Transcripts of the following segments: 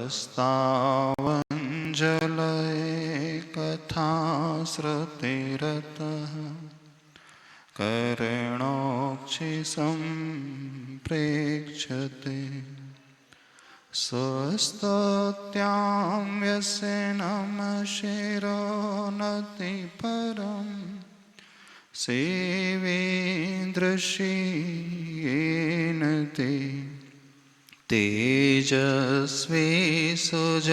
स्वस्तावञ्जलये कथाश्रुतिरतः कर्णोक्षिसम्प्रेक्ष्यते स्वस्तत्यां व्यसनमशिरो नतिपरं सेवेन्द्रशीयेन ते तेजस्वी सुजनोऽहमेव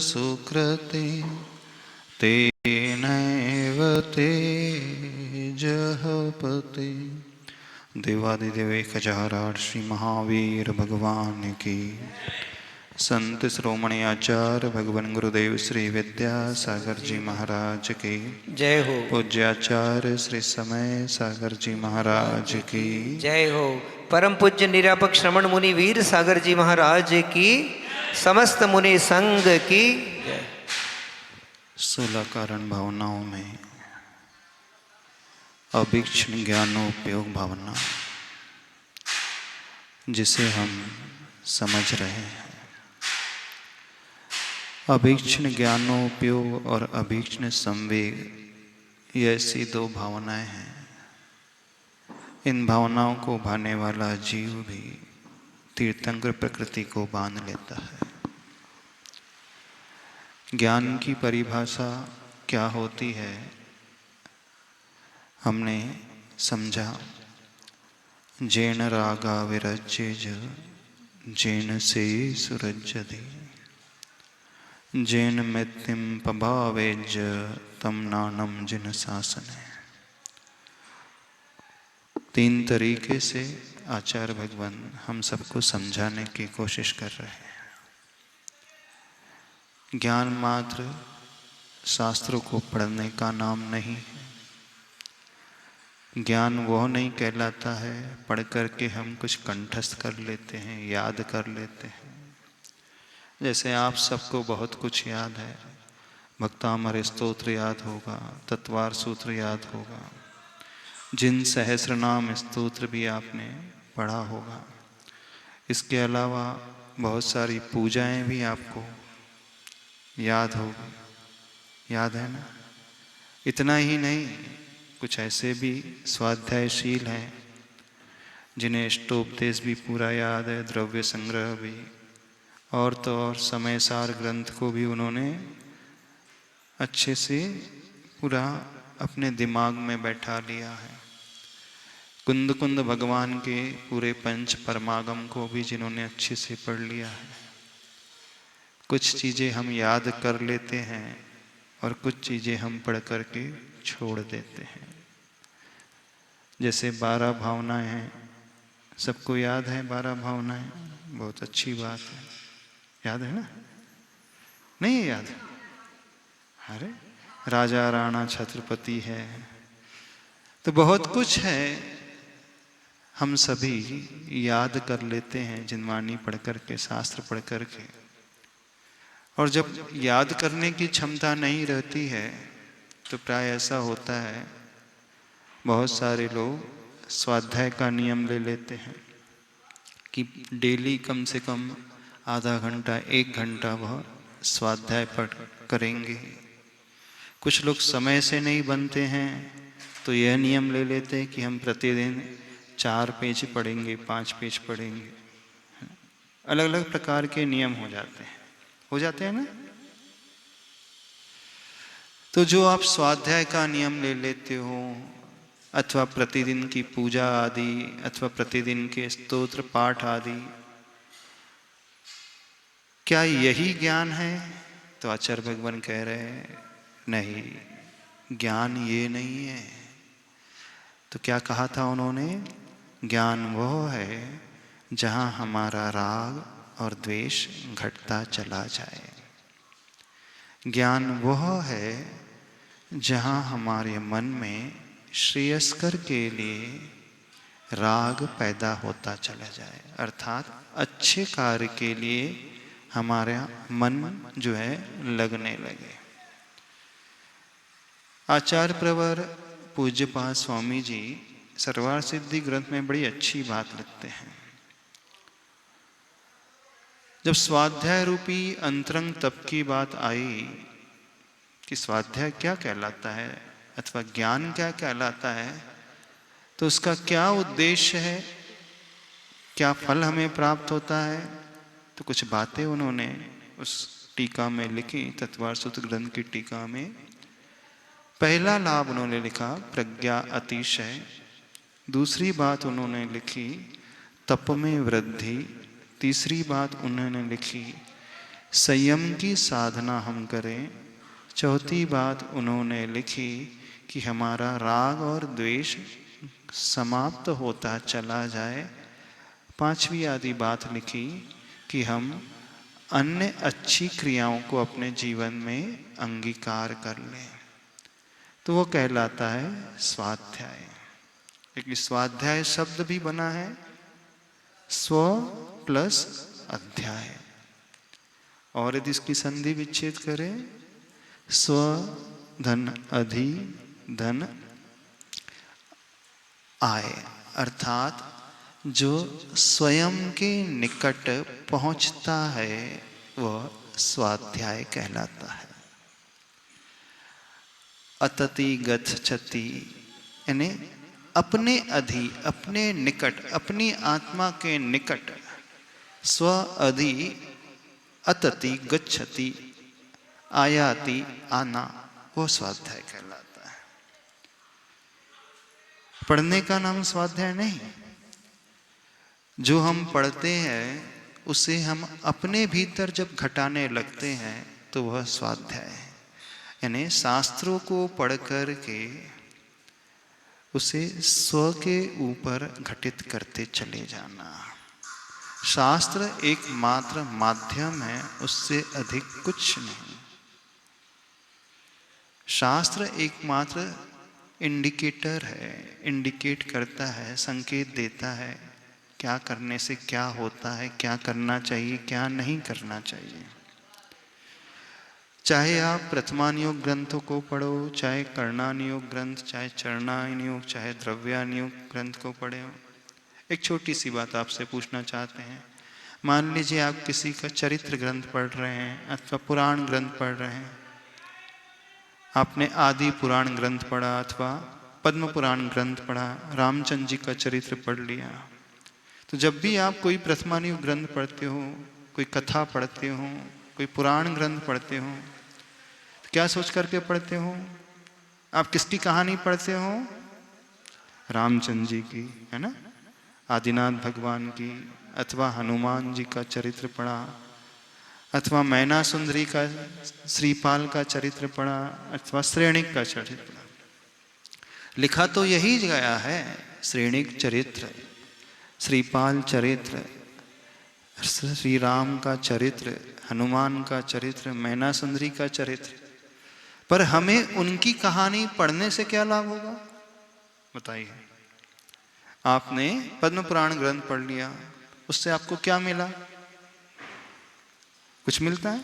सुकृते तेनैव तेजः पते। देवादिदेव खजाराट श्री महावीर भगवान की, संत श्रोमणी आचार्य भगवान गुरुदेव श्री विद्यासागर जी महाराज की जय हो। पूज्याचार्य श्री समय सागर जी महाराज की जय हो। परम पूज्य निरापक श्रमण मुनि वीर सागर जी महाराज की, समस्त मुनि संघ की जय। 16 कारण भावनाओं में अभीक्ष्ण ज्ञानोपयोग भावना, जिसे हम समझ रहे हैं। अभीक्ष्ण ज्ञानोपयोग और अभीक्ष्ण संवेग, ये ऐसी 2 भावनाएं हैं। इन भावनाओं को भाने वाला जीव भी तीर्थंकर प्रकृति को बांध लेता है। ज्ञान की परिभाषा क्या होती है, हमने समझा। जैन रागा विरज्य जैन से सुरज्यते जैन मृत्युम पभावेज तम नानम जिन शासन है। 3 तरीके से आचार्य भगवान हम सबको समझाने की कोशिश कर रहे हैं। ज्ञान मात्र शास्त्रों को पढ़ने का नाम नहीं है। ज्ञान वह नहीं कहलाता है पढ़ करके हम कुछ कंठस्थ कर लेते हैं, याद कर लेते हैं। जैसे आप सबको बहुत कुछ याद है, भक्तामर स्तोत्र याद होगा, तत्वार सूत्र याद होगा, जिन सहस्रनाम स्तोत्र भी आपने पढ़ा होगा। इसके अलावा बहुत सारी पूजाएं भी आपको याद होगी, याद है ना। इतना ही नहीं, कुछ ऐसे भी स्वाध्यायशील हैं जिन्हें इष्टोपदेश भी पूरा याद है, द्रव्य संग्रह भी, और तो और समय सार ग्रंथ को भी उन्होंने अच्छे से पूरा अपने दिमाग में बैठा लिया है। कुंद कुंद भगवान के पूरे पंच परमागम को भी जिन्होंने अच्छे से पढ़ लिया है। कुछ चीज़ें हम याद कर लेते हैं और कुछ चीज़ें हम पढ़ करके छोड़ देते हैं। जैसे 12 भावनाएं हैं, सबको याद है 12 भावनाएं, बहुत अच्छी बात है। याद है ना? नहीं है याद? अरे राजा राणा छत्रपति है, तो बहुत कुछ है, हम सभी याद कर लेते हैं जिनवाणी पढ़ करके, शास्त्र पढ़ करके। और जब याद करने की क्षमता नहीं रहती है तो प्राय ऐसा होता है, बहुत सारे लोग स्वाध्याय का नियम ले लेते हैं कि डेली कम से कम आधा घंटा 1 घंटा वह स्वाध्याय पढ़ करेंगे। कुछ लोग समय से नहीं बनते हैं तो यह नियम ले लेते हैं कि हम प्रतिदिन 4 पेज पढ़ेंगे, 5 पेज पढ़ेंगे। अलग अलग प्रकार के नियम हो जाते हैं ना। तो जो आप स्वाध्याय का नियम ले लेते हो, अथवा प्रतिदिन की पूजा आदि, अथवा प्रतिदिन के स्तोत्र पाठ आदि, क्या यही ज्ञान है? तो आचार्य भगवान कह रहे हैं नहीं, ज्ञान ये नहीं है। तो क्या कहा था उन्होंने? ज्ञान वह है जहाँ हमारा राग और द्वेष घटता चला जाए। ज्ञान वह है जहाँ हमारे मन में श्रेयस्कर के लिए राग पैदा होता चला जाए, अर्थात अच्छे कार्य के लिए हमारा मन जो है लगने लगे। आचार्य प्रवर पूज्यपाद स्वामी जी सर्वार सिद्धि ग्रंथ में बड़ी अच्छी बात लिखते हैं। जब स्वाध्याय रूपी अंतरंग तप की बात आई कि स्वाध्याय क्या कहलाता है अथवा ज्ञान क्या कहलाता है, तो उसका क्या उद्देश्य है, क्या फल हमें प्राप्त होता है, तो कुछ बातें उन्होंने उस टीका में लिखी, तत्वार सूत्र ग्रंथ की टीका में। पहला लाभ उन्होंने लिखा प्रज्ञा अतिशय। दूसरी बात उन्होंने लिखी तप में वृद्धि। तीसरी बात उन्होंने लिखी संयम की साधना हम करें। चौथी बात उन्होंने लिखी कि हमारा राग और द्वेष समाप्त होता चला जाए। पांचवी आदि बात लिखी कि हम अन्य अच्छी क्रियाओं को अपने जीवन में अंगीकार कर लें, तो वो कहलाता है स्वाध्याय। एक स्वाध्याय शब्द भी बना है, स्व प्लस अध्याय, और यदि इसकी संधि विच्छेद करें स्व धन अधि धन आय, अर्थात जो स्वयं के निकट पहुंचता है वह स्वाध्याय कहलाता है। अतति गच्छति यानी अपने अधि, अपने निकट, अपनी आत्मा के निकट, स्व अधि अतति गच्छति आयाति आना, वो स्वाध्याय कहलाता है। पढ़ने का नाम स्वाध्याय नहीं। जो हम पढ़ते हैं उसे हम अपने भीतर जब घटाने लगते हैं तो वह स्वाध्याय है। यानी शास्त्रों को पढ़ कर के उसे स्व के ऊपर घटित करते चले जाना। शास्त्र एक मात्र माध्यम है, उससे अधिक कुछ नहीं। शास्त्र एकमात्र इंडिकेटर है, इंडिकेट करता है, संकेत देता है क्या करने से क्या होता है, क्या करना चाहिए, क्या नहीं करना चाहिए। चाहे आप प्रथमानुयोग ग्रंथों को पढ़ो, चाहे कर्णानुयोग ग्रंथ, चाहे चरणानुयोग, चाहे द्रव्यानुयोग ग्रंथ को पढ़े हो। एक छोटी सी बात आपसे पूछना चाहते हैं। मान लीजिए आप किसी का चरित्र ग्रंथ पढ़ रहे हैं अथवा पुराण ग्रंथ पढ़ रहे हैं। आपने आदि पुराण ग्रंथ पढ़ा अथवा पद्म पुराण ग्रंथ पढ़ा, रामचंद्र जी का चरित्र पढ़ लिया। तो जब भी आप कोई प्रथमानुयोग ग्रंथ पढ़ते हो, कोई कथा पढ़ते हो, कोई पुराण ग्रंथ पढ़ते हो, तो क्या सोच करके पढ़ते हो? आप किसकी कहानी पढ़ते हो? रामचंद्र जी की, है ना, आदिनाथ भगवान की, अथवा हनुमान जी का चरित्र पढ़ा, अथवा मैना सुंदरी का, श्रीपाल का चरित्र पढ़ा, अथवा श्रेणिक का चरित्र पढ़ा। लिखा तो यही गया है, श्रेणिक चरित्र, श्रीपाल चरित्र, श्री राम का चरित्र, हनुमान का चरित्र, मैना सुंदरी का चरित्र। पर हमें उनकी कहानी पढ़ने से क्या लाभ होगा बताइए? आपने पद्म पुराण ग्रंथ पढ़ लिया, उससे आपको क्या मिला? कुछ मिलता है?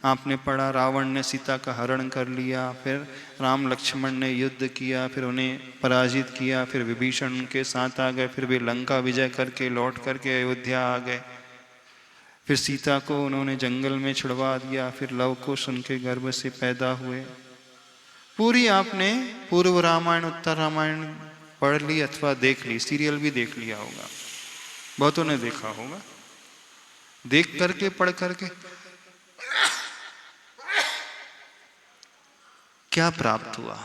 आपने पढ़ा रावण ने सीता का हरण कर लिया, फिर राम लक्ष्मण ने युद्ध किया, फिर उन्हें पराजित किया, फिर विभीषण उनके साथ आ गए, फिर वे लंका विजय करके लौट करके अयोध्या आ गए, फिर सीता को उन्होंने जंगल में छुड़वा दिया, फिर लव कुश उनके गर्भ से पैदा हुए। पूरी आपने पूर्व रामायण उत्तर रामायण पढ़ ली अथवा देख ली, सीरियल भी देख लिया होगा, बहुतों ने देखा होगा। देख करके पढ़ करके क्या प्राप्त हुआ?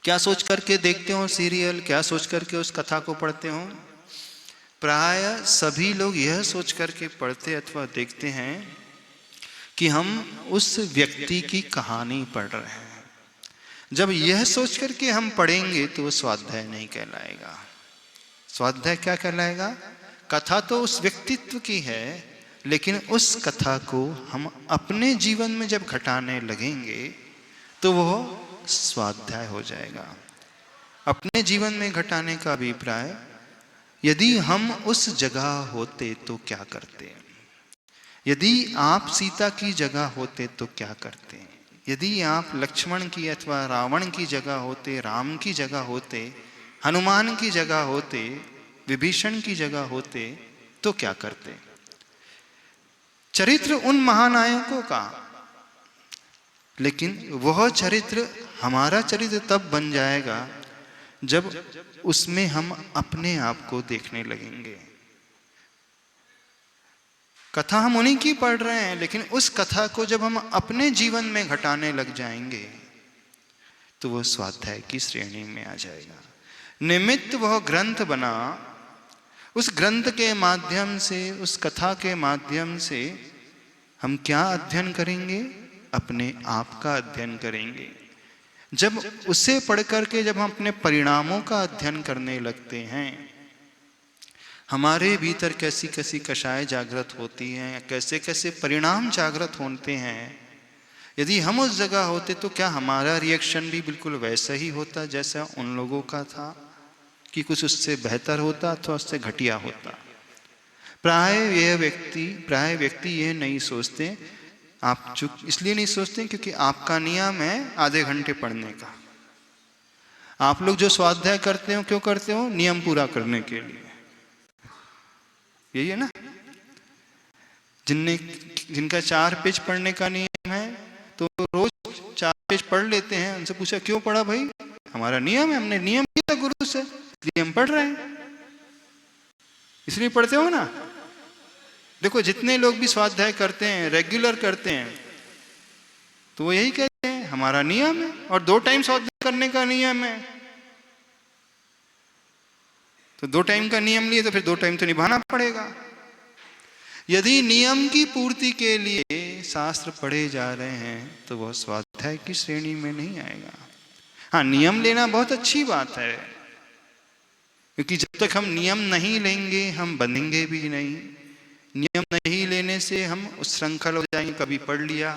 क्या सोच करके देखते हो सीरियल, क्या सोच करके उस कथा को पढ़ते हो? प्राय सभी लोग यह सोच करके पढ़ते अथवा देखते हैं कि हम उस व्यक्ति की कहानी पढ़ रहे हैं। जब यह सोच करके हम पढ़ेंगे तो वो स्वाध्याय नहीं कहलाएगा। स्वाध्याय क्या कहलाएगा? कथा तो उस व्यक्तित्व की है, लेकिन उस कथा को हम अपने जीवन में जब घटाने लगेंगे तो वो स्वाध्याय हो जाएगा। अपने जीवन में घटाने का अभिप्राय, यदि हम उस जगह होते तो क्या करते? यदि आप सीता की जगह होते तो क्या करते? यदि आप लक्ष्मण की अथवा रावण की जगह होते, राम की जगह होते, हनुमान की जगह होते, विभीषण की जगह होते तो क्या करते? चरित्र उन महानायकों का, लेकिन वह चरित्र हमारा चरित्र तब बन जाएगा जब उसमें हम अपने आप को देखने लगेंगे। कथा हम उन्हीं की पढ़ रहे हैं, लेकिन उस कथा को जब हम अपने जीवन में घटाने लग जाएंगे तो वह स्वाध्याय की श्रेणी में आ जाएगा। निमित्त वह ग्रंथ बना, उस ग्रंथ के माध्यम से, उस कथा के माध्यम से हम क्या अध्ययन करेंगे? अपने आप का अध्ययन करेंगे। जब उसे पढ़ करके जब हम अपने परिणामों का अध्ययन करने लगते हैं, हमारे भीतर कैसी कैसी कषाय जागृत होती हैं, कैसे कैसे परिणाम जागृत होते हैं, यदि हम उस जगह होते तो क्या हमारा रिएक्शन भी बिल्कुल वैसा ही होता जैसा उन लोगों का था, कि कुछ उससे बेहतर होता अथवा उससे घटिया होता? प्राय व्यक्ति यह नहीं सोचते। आप चुप इसलिए नहीं सोचते क्योंकि आपका नियम है आधे घंटे पढ़ने का। आप लोग जो स्वाध्याय करते हो, क्यों करते हो? नियम पूरा करने के लिए। यही है ना? जिनका 4 पेज पढ़ने का नियम है तो रोज 4 पेज पढ़ लेते हैं। उनसे पूछा क्यों पढ़ा भाई? हमारा नियम है, हमने नियम किया गुरु से, इसलिए हम पढ़ रहे हैं। इसलिए पढ़ते हो ना। देखो जितने लोग भी स्वाध्याय करते हैं, रेगुलर करते हैं, तो वो यही कहते हैं हमारा नियम है, और 2 टाइम स्वाध्याय करने का नियम है। तो 2 टाइम का नियम लिए तो फिर 2 टाइम तो निभाना पड़ेगा। यदि नियम की पूर्ति के लिए शास्त्र पढ़े जा रहे हैं तो वह स्वाध्याय की श्रेणी में नहीं आएगा। हाँ, नियम लेना बहुत अच्छी बात है, क्योंकि जब तक हम नियम नहीं लेंगे हम बनेंगे भी नहीं। नियम नहीं लेने से हम उस श्रृंखल हो जाएंगे, कभी पढ़ लिया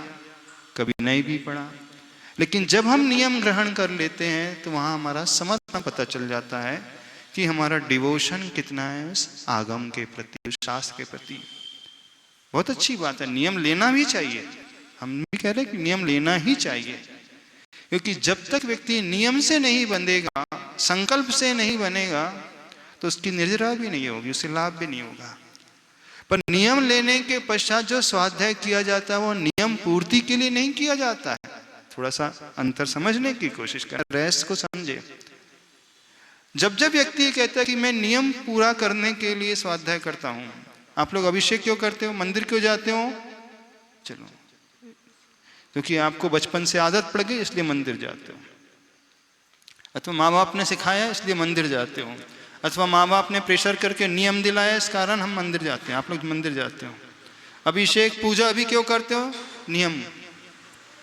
कभी नहीं भी पढ़ा। लेकिन जब हम नियम ग्रहण कर लेते हैं तो वहाँ हमारा समर्पण पता चल जाता है कि हमारा डिवोशन कितना है उस आगम के प्रति, उस शास्त्र के प्रति। बहुत अच्छी बात है, नियम लेना भी चाहिए। हम भी कह रहे हैं कि नियम लेना ही चाहिए, क्योंकि जब तक व्यक्ति नियम से नहीं बंधेगा, संकल्प से नहीं बनेगा, तो उसकी निर्जरा भी नहीं होगी, उससे लाभ भी नहीं होगा। पर नियम लेने के पश्चात जो स्वाध्याय किया जाता है वो नियम पूर्ति के लिए नहीं किया जाता है। थोड़ा सा अंतर समझने की कोशिश करें, रहस्य को समझे। जब जब व्यक्ति कहता है कि मैं नियम पूरा करने के लिए स्वाध्याय करता हूं, आप लोग अभिषेक क्यों करते हो, मंदिर क्यों जाते हो? चलो, क्योंकि आपको बचपन से आदत पड़ गई इसलिए मंदिर जाते हो, अथवा माँ बाप ने सिखाया इसलिए मंदिर जाते हो, अथवा माँ बाप ने प्रेशर करके नियम दिलाया इस कारण हम मंदिर जाते हैं। आप लोग मंदिर जाते हो। अभिषेक पूजा भी क्यों करते हो? नियम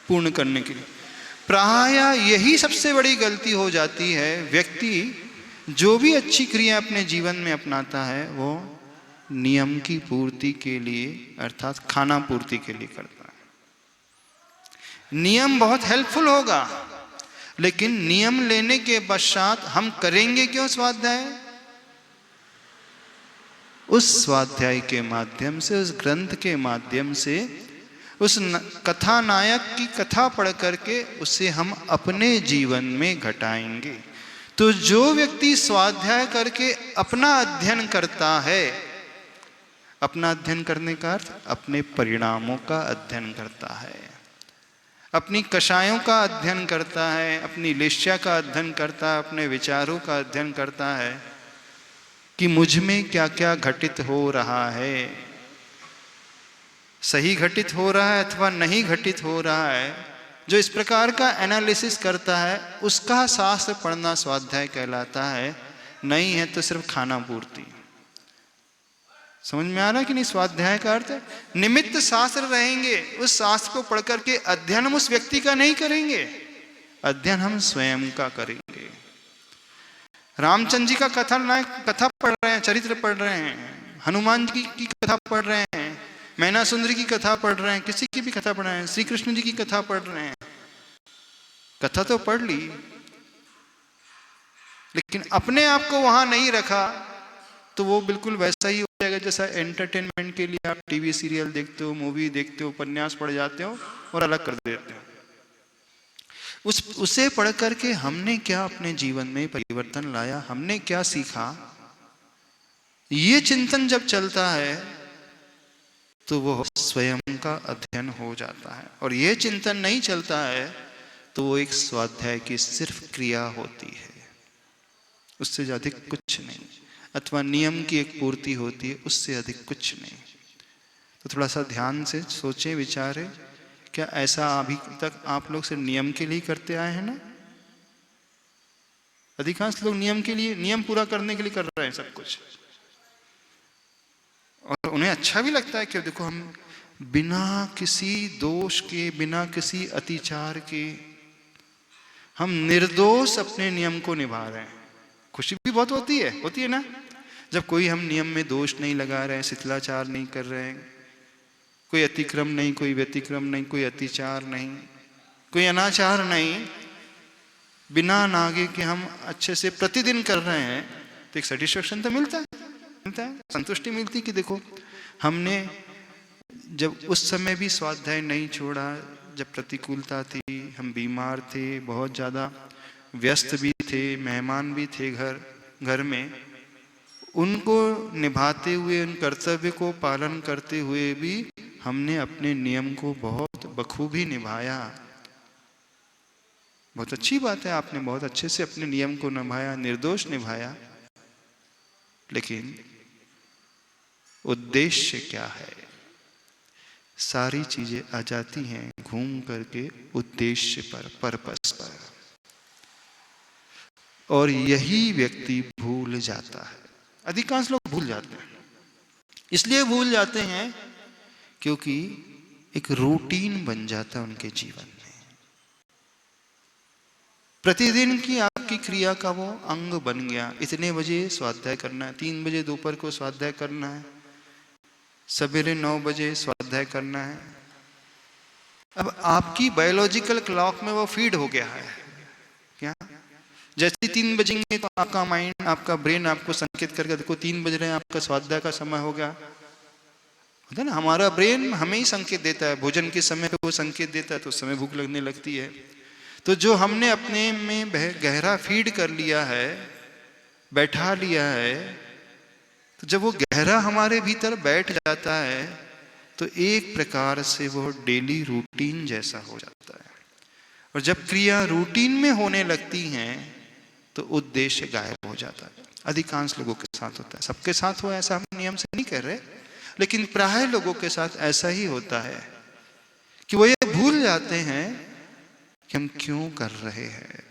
पूर्ण करने के लिए। प्राय यही सबसे बड़ी गलती हो जाती है। व्यक्ति जो भी अच्छी क्रिया अपने जीवन में अपनाता है वो नियम की पूर्ति के लिए, अर्थात खाना पूर्ति के लिए करता है। नियम बहुत हेल्पफुल होगा, लेकिन नियम लेने के पश्चात हम करेंगे क्यों स्वाध्याय? उस स्वाध्याय के माध्यम से, उस ग्रंथ के माध्यम से, उस कथा नायक की कथा पढ़ करके उसे हम अपने जीवन में घटाएंगे। तो जो व्यक्ति स्वाध्याय करके अपना अध्ययन करता है, अपना अध्ययन करने का अर्थ अपने परिणामों का अध्ययन करता है, अपनी कषायों का अध्ययन करता है, अपनी लेश्या का अध्ययन करता है, अपने विचारों का अध्ययन करता है कि मुझ में क्या क्या घटित हो रहा है, सही घटित हो रहा है अथवा नहीं घटित हो रहा है। जो इस प्रकार का एनालिसिस करता है उसका शास्त्र पढ़ना स्वाध्याय कहलाता है। नहीं है तो सिर्फ खाना पूर्ति। समझ में आ रहा है कि नहीं? स्वाध्याय का अर्थ निमित्त शास्त्र रहेंगे, उस शास्त्र को पढ़ करके अध्ययन हम उस व्यक्ति का नहीं करेंगे, अध्ययन हम स्वयं का करेंगे। रामचंद्र जी का कथा पढ़ रहे हैं, चरित्र पढ़ रहे हैं, हनुमान जी की कथा पढ़ रहे हैं, मैना सुंदरी की कथा पढ़ रहे हैं, किसी की भी कथा पढ़ रहे हैं, श्री कृष्ण जी की कथा पढ़ रहे हैं। कथा तो पढ़ ली, लेकिन अपने आप को वहां नहीं रखा तो वो बिल्कुल वैसा ही हो जाएगा जैसा एंटरटेनमेंट के लिए आप टीवी सीरियल देखते हो, मूवी देखते हो, उपन्यास पढ़ जाते हो और अलग कर देते हो। उसे पढ़ करके हमने क्या अपने जीवन में परिवर्तन लाया, हमने क्या सीखा, ये चिंतन जब चलता है तो वो स्वयं का अध्ययन हो जाता है। और ये चिंतन नहीं चलता है तो वो एक स्वाध्याय की सिर्फ क्रिया होती है, उससे अधिक कुछ नहीं, अथवा नियम की एक पूर्ति होती है, उससे अधिक कुछ नहीं। तो थोड़ा सा ध्यान से सोचें, विचारें, क्या ऐसा अभी तक आप लोग सिर्फ नियम के लिए करते आए हैं ना? अधिकांश लोग नियम के लिए, नियम पूरा करने के लिए कर रहे हैं सब कुछ, और उन्हें अच्छा भी लगता है कि देखो हम बिना किसी दोष के, बिना किसी अतिचार के हम निर्दोष अपने नियम को निभा रहे हैं। खुशी भी बहुत होती है ना, जब कोई हम नियम में दोष नहीं लगा रहे हैं, शिथिलाचार नहीं कर रहे हैं, कोई अतिक्रम नहीं, कोई व्यतिक्रम नहीं, कोई अतिचार नहीं, कोई अनाचार नहीं, बिना नागे के हम अच्छे से प्रतिदिन कर रहे हैं, तो एक सेटिस्फेक्शन तो मिलता है, संतुष्टि मिलती कि देखो हमने जब उस समय भी स्वाध्याय नहीं छोड़ा, जब प्रतिकूलता थी, हम बीमार थे, बहुत ज़्यादा व्यस्त भी थे, मेहमान भी थे घर में, उनको निभाते हुए, उन कर्तव्य को पालन करते हुए भी हमने अपने नियम को बहुत बखूबी निभाया। बहुत अच्छी बात है, आपने बहुत अच्छे से अपने नियम को निभाया, निर्दोष निभाया। लेकिन उद्देश्य क्या है? सारी चीजें आ जाती हैं घूम करके उद्देश्य पर, पर्पस पर, और यही व्यक्ति भूल जाता है। अधिकांश लोग भूल जाते हैं। इसलिए भूल जाते हैं क्योंकि एक रूटीन बन जाता है उनके जीवन में। प्रतिदिन की आपकी क्रिया का वो अंग बन गया। इतने बजे स्वाध्याय करना है, 3 बजे दोपहर को स्वाध्याय करना है, सवेरे 9 बजे स्वाध्याय करना है। अब आपकी बायोलॉजिकल क्लॉक में वो फीड हो गया है क्या? जैसे 3 बजेंगे तो आपका माइंड, आपका ब्रेन आपको संकेत करके देखो 3 बज रहे हैं, आपका स्वाध्याय का समय हो गया। होता है ना, हमारा ब्रेन हमें ही संकेत देता है, भोजन के समय पे वो संकेत देता है, तो उस समय भूख लगने लगती है। तो जो हमने अपने में गहरा फीड कर लिया है, बैठा लिया है, तो जब वो गहरा हमारे भीतर बैठ जाता है तो एक प्रकार से वो डेली रूटीन जैसा हो जाता है। और जब क्रिया रूटीन में होने लगती हैं तो उद्देश्य गायब हो जाता है। अधिकांश लोगों के साथ होता है, सबके साथ हो ऐसा हम नियम से नहीं कह रहे, लेकिन प्राय लोगों के साथ ऐसा ही होता है कि वो ये भूल जाते हैं कि हम क्यों कर रहे हैं।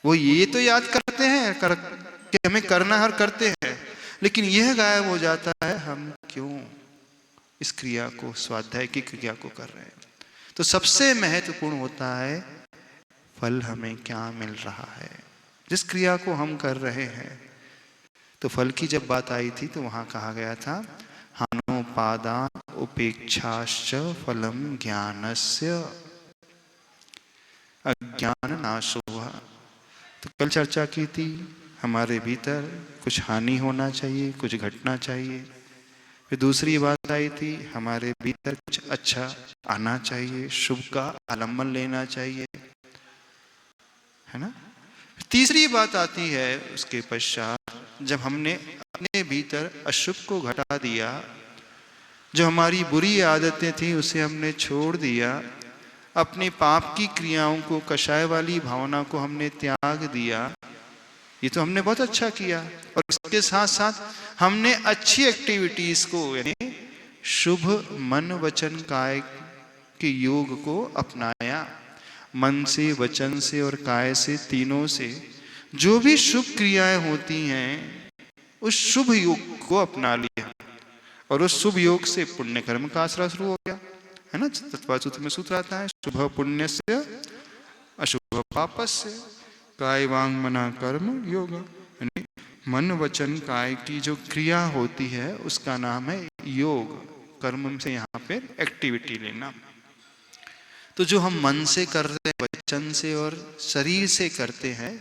वो ये तो याद करते हैं कि हमें करना है और करते हैं, लेकिन यह गायब हो जाता है हम क्यों इस क्रिया को, स्वाध्याय की क्रिया को कर रहे हैं। तो सबसे महत्वपूर्ण होता है फल हमें क्या मिल रहा है जिस क्रिया को हम कर रहे हैं। तो फल की जब बात आई थी तो वहां कहा गया था हानोपादान उपेक्षाश्च फलम ज्ञानस्य अज्ञान नाशो। तो कल चर्चा की थी हमारे भीतर कुछ हानि होना चाहिए, कुछ घटना चाहिए। फिर दूसरी बात आई थी हमारे भीतर कुछ अच्छा आना चाहिए, शुभ का आलम्बन लेना चाहिए, है ना। तीसरी बात आती है उसके पश्चात, जब हमने अपने भीतर अशुभ को घटा दिया, जो हमारी बुरी आदतें थी उसे हमने छोड़ दिया, अपने पाप की क्रियाओं को, कषाय वाली भावना को हमने त्याग दिया, ये तो हमने बहुत अच्छा किया। और इसके साथ साथ हमने अच्छी एक्टिविटीज को, यानी शुभ मन वचन काय के योग को अपनाया। मन से, वचन से और काय से, तीनों से जो भी शुभ क्रियाएं होती हैं उस शुभ योग को अपना लिया, और उस शुभ योग से पुण्य कर्म का आश्रय शुरू हो गया, है ना। तत्वासूत्र में सूत्र आता है शुभ पुण्यस्य अशुभ पापस्य काय वांग मना कर्म योग। यानी मन वचन काय की जो क्रिया होती है उसका नाम है योग। कर्म से यहाँ पे एक्टिविटी लेना। तो जो हम मन से कर रहे हैं, वचन से और शरीर से करते हैं,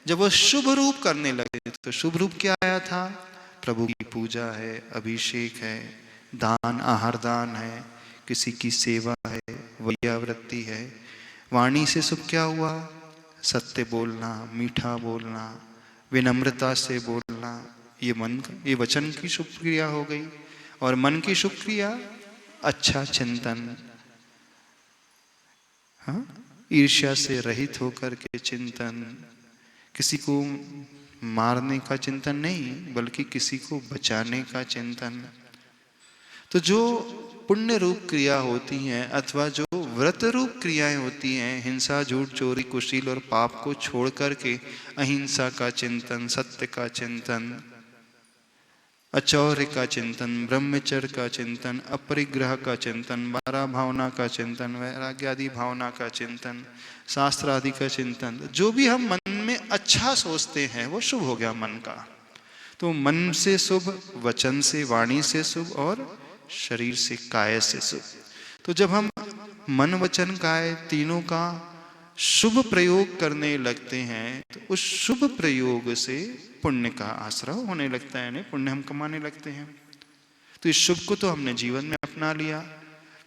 जब वो शुभ रूप करने लगे, तो शुभ रूप क्या आया था? प्रभु की पूजा है, अभिषेक है, दान आहार दान है, किसी की सेवा है, वैयावृत्ति है। वाणी से शुभ क्या हुआ? सत्य बोलना, मीठा बोलना, विनम्रता से बोलना, ये वचन की शुभ क्रिया हो गई। और मन की शुभ क्रिया अच्छा चिंतन, हाँ, ईर्ष्या से रहित होकर के चिंतन, किसी को मारने का चिंतन नहीं बल्कि किसी को बचाने का चिंतन। तो जो पुण्य रूप क्रिया होती हैं अथवा जो व्रत रूप क्रियाएं होती हैं, हिंसा, झूठ, चोरी, कुशील और पाप को छोड़ करके अहिंसा का चिंतन, सत्य का चिंतन, अचौर्य का चिंतन, ब्रह्मचर्य का चिंतन, अपरिग्रह का चिंतन, बारह भावना का चिंतन, वैराग्य आदि भावना का चिंतन, शास्त्र आदि का चिंतन, जो भी हम मन में अच्छा सोचते हैं वो शुभ हो गया मन का। तो मन से शुभ, वचन से, वाणी से शुभ और शरीर से, काय से शुभ। तो जब हम मन, वचन, काय तीनों का शुभ प्रयोग करने लगते हैं तो उस शुभ प्रयोग से पुण्य का आश्रय होने लगता है, यानी पुण्य हम कमाने लगते हैं। तो इस शुभ को तो हमने जीवन में अपना लिया।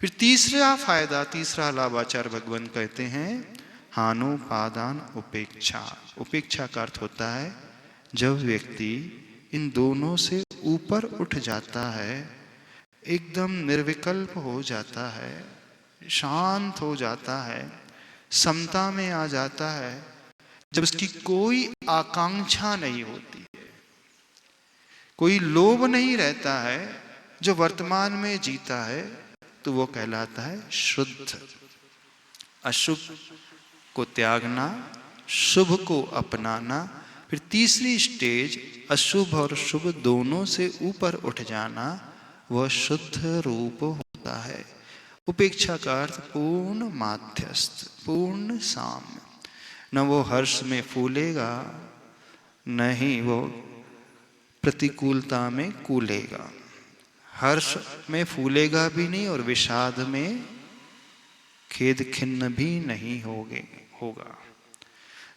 फिर तीसरा फायदा, तीसरा लाभ आचार्य भगवान कहते हैं हानोपादान उपेक्षा। उपेक्षा का अर्थ होता है जब व्यक्ति इन दोनों से ऊपर उठ जाता है, एकदम निर्विकल्प हो जाता है, शांत हो जाता है, समता में आ जाता है, जब उसकी कोई आकांक्षा नहीं होती है, कोई लोभ नहीं रहता है, जो वर्तमान में जीता है, तो वो कहलाता है शुद्ध। अशुभ को त्यागना, शुभ को अपनाना। फिर तीसरी स्टेज अशुभ और शुभ दोनों से ऊपर उठ जाना, वह शुद्ध रूप होता है। उपेक्षा का अर्थ पूर्ण माध्यस्थ, पूर्ण साम्य। न वो हर्ष में फूलेगा, न ही वो प्रतिकूलता में कूलेगा। हर्ष में फूलेगा भी नहीं और विषाद में खेद खिन्न भी नहीं होगा।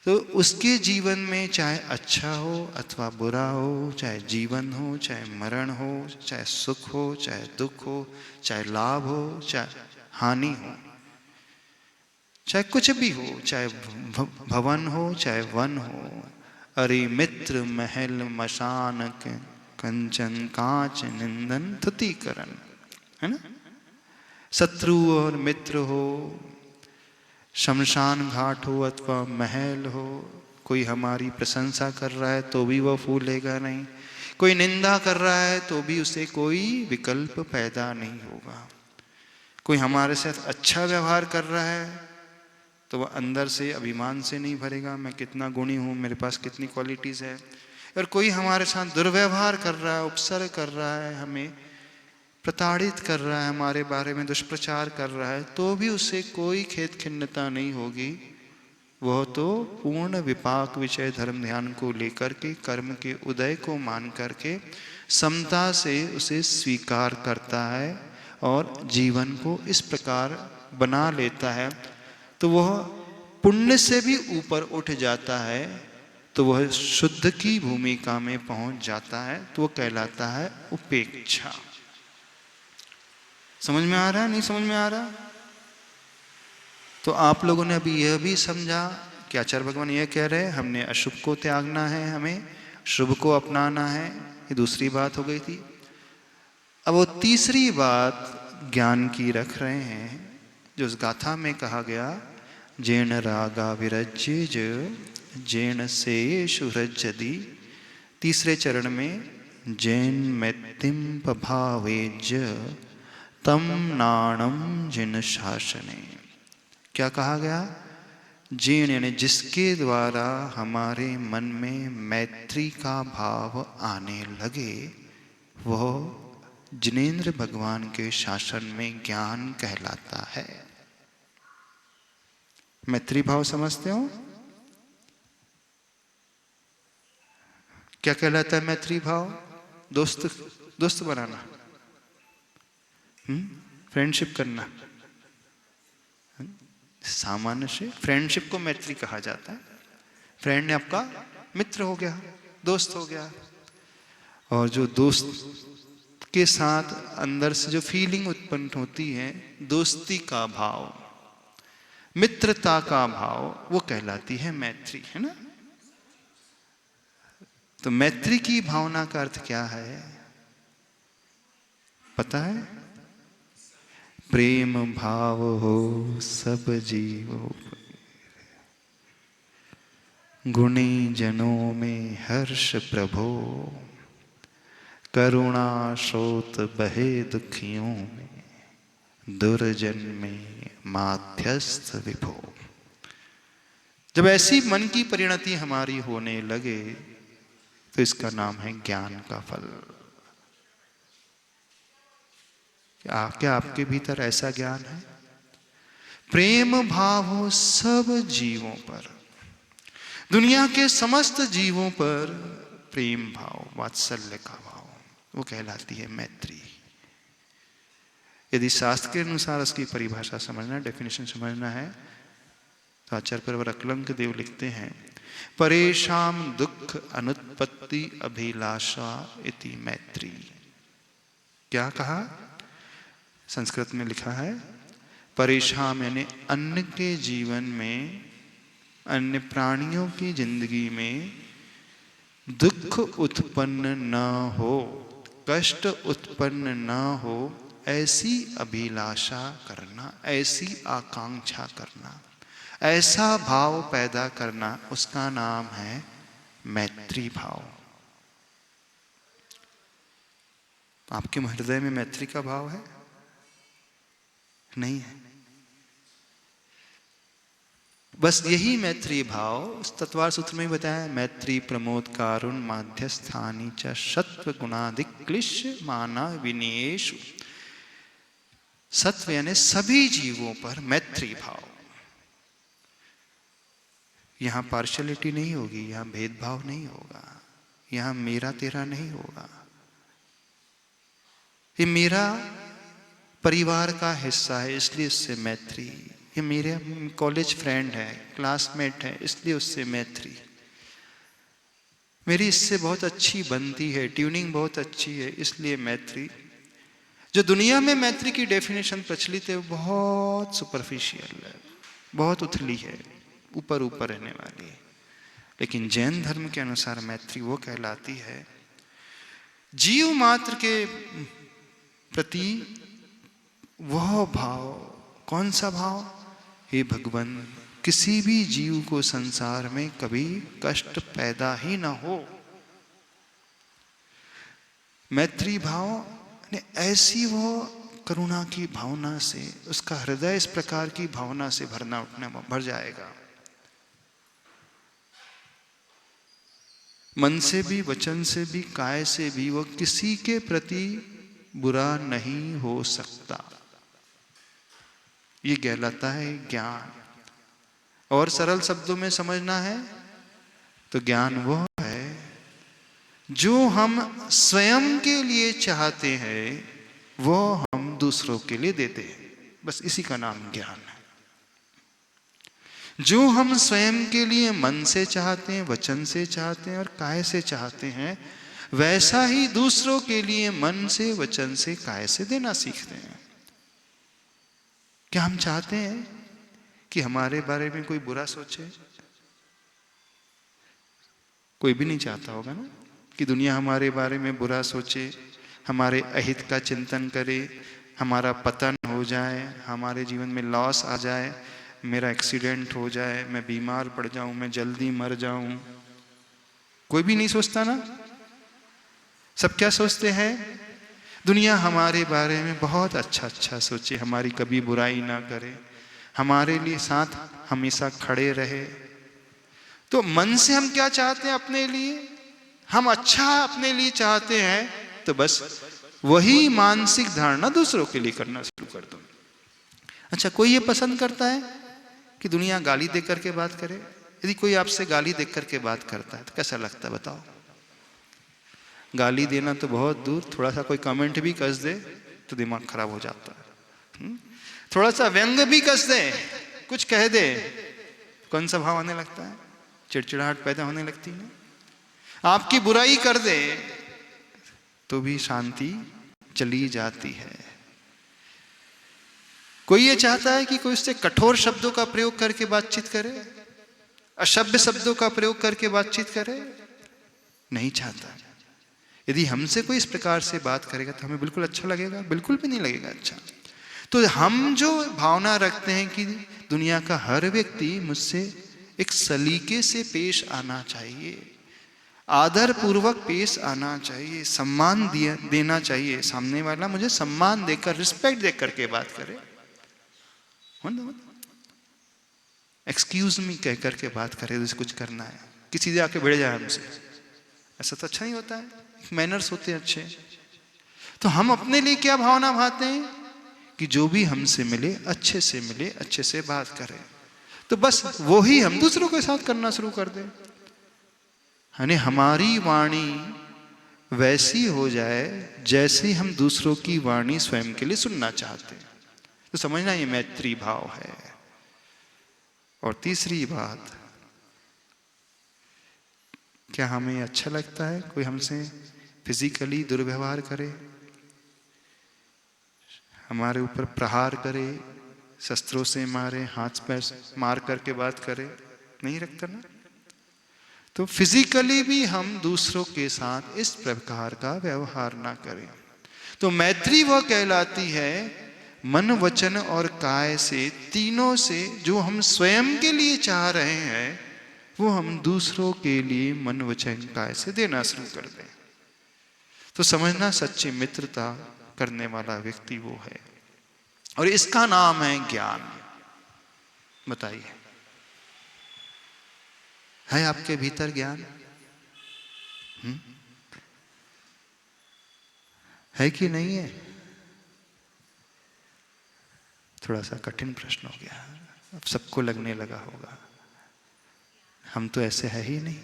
तो उसके जीवन में चाहे अच्छा हो अथवा बुरा हो, चाहे जीवन हो, चाहे मरण हो, चाहे सुख हो, चाहे दुख हो, चाहे लाभ हो, चाहे हानि हो, चाहे कुछ भी हो, चाहे भवन हो, चाहे वन हो, अरे मित्र महल मशान कंचन कांच निंदन तुतिकरण, है ना। शत्रु और मित्र हो, शमशान घाट हो अथवा महल हो, कोई हमारी प्रशंसा कर रहा है तो भी वह फूलेगा नहीं, कोई निंदा कर रहा है तो भी उसे कोई विकल्प पैदा नहीं होगा। कोई हमारे साथ अच्छा व्यवहार कर रहा है तो वह अंदर से अभिमान से नहीं भरेगा, मैं कितना गुणी हूँ, मेरे पास कितनी क्वालिटीज़ है। और कोई हमारे साथ दुर्व्यवहार कर रहा है, उपसर्ग कर रहा है, हमें प्रताड़ित कर रहा है, हमारे बारे में दुष्प्रचार कर रहा है, तो भी उससे कोई खेद खिन्नता नहीं होगी। वह तो पूर्ण विपाक विषय धर्म ध्यान को लेकर के, कर्म के उदय को मान करके समता से उसे स्वीकार करता है और जीवन को इस प्रकार बना लेता है। तो वह पुण्य से भी ऊपर उठ जाता है, तो वह शुद्ध की भूमिका में पहुंच जाता है, तो वह कहलाता है उपेक्षा। समझ में आ रहा है, नहीं समझ में आ रहा? तो आप लोगों ने अभी यह भी समझा कि आचार्य भगवान यह कह रहे हैं हमने अशुभ को त्यागना है, हमें शुभ को अपनाना है। ये दूसरी बात हो गई थी। अब वो तीसरी बात ज्ञान की रख रहे हैं, जो उस गाथा में कहा गया, जैन रागा विरज्य जैन से सुहृज्यदि। तीसरे चरण में जैन मैत्तिम पभावेज तम नाणम जिन शासने। क्या कहा गया? जैन यानी जिसके द्वारा हमारे मन में मैत्री का भाव आने लगे, वह जिनेंद्र भगवान के शासन में ज्ञान कहलाता है। मैत्री भाव समझते हो? क्या कहलाता है मैत्री भाव? दोस्त बनाना, फ्रेंडशिप करना। सामान्य से फ्रेंडशिप को मैत्री कहा जाता है। फ्रेंड आपका मित्र हो गया, दोस्त हो गया। और जो दोस्त के साथ अंदर से जो फीलिंग उत्पन्न होती है, दोस्ती का भाव, मित्रता का भाव, वो कहलाती है मैत्री, है ना। तो मैत्री की भावना का अर्थ क्या है पता है? प्रेम भाव हो सब जीवों पर, गुणी जनों में हर्ष प्रभो, करुणा स्रोत बहे दुखियों में, दुर्जन में माध्यस्थ विभो। जब ऐसी मन की परिणति हमारी होने लगे तो इसका नाम है ज्ञान का फल। क्या आपके भीतर ऐसा ज्ञान है? प्रेम भाव हो सब जीवों पर, दुनिया के समस्त जीवों पर प्रेम भाव, वात्सल्य का भाव, वो कहलाती है मैत्री। यदि शास्त्र के अनुसार उसकी परिभाषा समझना, डेफिनेशन समझना है, तो आचार्य परवर अकलंक देव लिखते हैं, परेशान दुख अनुत्पत्ति अभिलाषा इति मैत्री। क्या कहा? संस्कृत में लिखा है, परेशान यानी अन्य के जीवन में, अन्य प्राणियों की जिंदगी में दुख उत्पन्न न हो, कष्ट उत्पन्न न हो, ऐसी अभिलाषा करना, ऐसी आकांक्षा करना, ऐसा भाव पैदा करना, उसका नाम है मैत्री भाव। आपके हृदय में मैत्री का भाव है? नहीं है। बस यही मैत्री भाव उस तत्वार सूत्र में बताया, मैत्री प्रमोद कारुण माध्यस्थानी च सत्व गुणाधिक क्लिश्य माना विनियेषु। सत्व यानी सभी जीवों पर मैत्री भाव। यहां पार्शलिटी नहीं होगी, यहां भेदभाव नहीं होगा, यहां मेरा तेरा नहीं होगा। ये मेरा परिवार का हिस्सा है इसलिए उससे मैत्री, ये मेरे कॉलेज फ्रेंड है, क्लासमेट है इसलिए उससे मैत्री, मेरी इससे बहुत अच्छी बनती है, ट्यूनिंग बहुत अच्छी है इसलिए मैत्री। जो दुनिया में मैत्री की डेफिनेशन प्रचलित है वो बहुत सुपरफिशियल है, बहुत उथली है, ऊपर ऊपर रहने वाली है। लेकिन जैन धर्म के अनुसार मैत्री वो कहलाती है, जीव मात्र के प्रति वह भाव। कौन सा भाव? हे भगवान, किसी भी जीव को संसार में कभी कष्ट पैदा ही ना हो। मैत्री भाव ने ऐसी वो करुणा की भावना से, उसका हृदय इस प्रकार की भावना से भरना उठना भर जाएगा, मन से भी, वचन से भी, काय से भी वो किसी के प्रति बुरा नहीं हो सकता। ये कहलाता है ज्ञान। और सरल शब्दों में समझना है तो ज्ञान वो है जो हम स्वयं के लिए चाहते हैं वो हम दूसरों के लिए देते हैं, बस इसी का नाम ज्ञान है। जो हम स्वयं के लिए मन से चाहते हैं, वचन से चाहते हैं और काय से चाहते हैं, वैसा ही दूसरों के लिए मन से, वचन से, काय से देना सीखते हैं। क्या हम चाहते हैं कि हमारे बारे में कोई बुरा सोचे? कोई भी नहीं चाहता होगा ना कि दुनिया हमारे बारे में बुरा सोचे, हमारे अहित का चिंतन करे, हमारा पतन हो जाए, हमारे जीवन में लॉस आ जाए, मेरा एक्सीडेंट हो जाए, मैं बीमार पड़ जाऊं, मैं जल्दी मर जाऊं। कोई भी नहीं सोचता ना। सब क्या सोचते हैं? दुनिया हमारे बारे में बहुत अच्छा अच्छा सोचे, हमारी कभी बुराई ना करे, हमारे लिए साथ हमेशा खड़े रहे। तो मन से हम क्या चाहते हैं अपने लिए? हम अच्छा अपने लिए चाहते हैं, तो बस वही मानसिक धारणा दूसरों के लिए करना शुरू कर दो। अच्छा, कोई ये पसंद करता है कि दुनिया गाली दे करके बात करे? यदि कोई आपसे गाली दे करके बात करता है तो कैसा लगता है बताओ? गाली देना तो बहुत दूर, थोड़ा सा कोई कमेंट भी कस दे तो दिमाग खराब हो जाता है। थोड़ा सा व्यंग भी कस दे, कुछ कह दे, कौन सा भाव आने लगता है? चिड़चिड़ाहट पैदा होने लगती है। आपकी बुराई कर दे तो भी शांति चली जाती है। कोई ये चाहता है कि कोई उससे कठोर शब्दों का प्रयोग करके बातचीत करे, अशब्द शब्दों का प्रयोग करके बातचीत करे? नहीं चाहता। यदि हमसे कोई इस प्रकार से बात करेगा तो हमें बिल्कुल अच्छा लगेगा? बिल्कुल भी नहीं लगेगा अच्छा। तो हम जो भावना रखते हैं कि दुनिया का हर व्यक्ति मुझसे एक सलीके से पेश आना चाहिए, आदर पूर्वक पेश आना चाहिए, सम्मान देना चाहिए, सामने वाला मुझे सम्मान देकर, रिस्पेक्ट देकर के बात करे, एक्सक्यूज मी कह करके बात करे, जैसे कुछ करना है, किसी से आके भिड़ जाए हमसे, ऐसा तो अच्छा नहीं होता है। मैनर्स होते हैं अच्छे। तो हम अपने लिए क्या भावना भाते हैं कि जो भी हमसे मिले अच्छे से मिले, अच्छे से बात करे, तो बस वो ही हम दूसरों के साथ करना शुरू कर दें। यानी हमारी वाणी वैसी हो जाए जैसी हम दूसरों की वाणी स्वयं के लिए सुनना चाहते हैं। तो समझना ये मैत्री भाव है। और तीसरी बात, क्या हमें अच्छा लगता है कोई हमसे फिजिकली दुर्व्यवहार करे, हमारे ऊपर प्रहार करे, शस्त्रों से मारे, हाथ पैर मार करके बात करे? नहीं रखता ना। तो फिजिकली भी हम दूसरों के साथ इस प्रकार का व्यवहार ना करें। तो मैत्री वह कहलाती है मन वचन और काय से, तीनों से जो हम स्वयं के लिए चाह रहे हैं वो हम दूसरों के लिए मन वचन काय से देना शुरू कर दें। तो समझना सच्ची मित्रता करने वाला व्यक्ति वो है, और इसका नाम है ज्ञान। बताइए, है आपके भीतर ज्ञान? है कि नहीं है? थोड़ा सा कठिन प्रश्न हो गया, अब सबको लगने लगा होगा हम तो ऐसे है ही नहीं।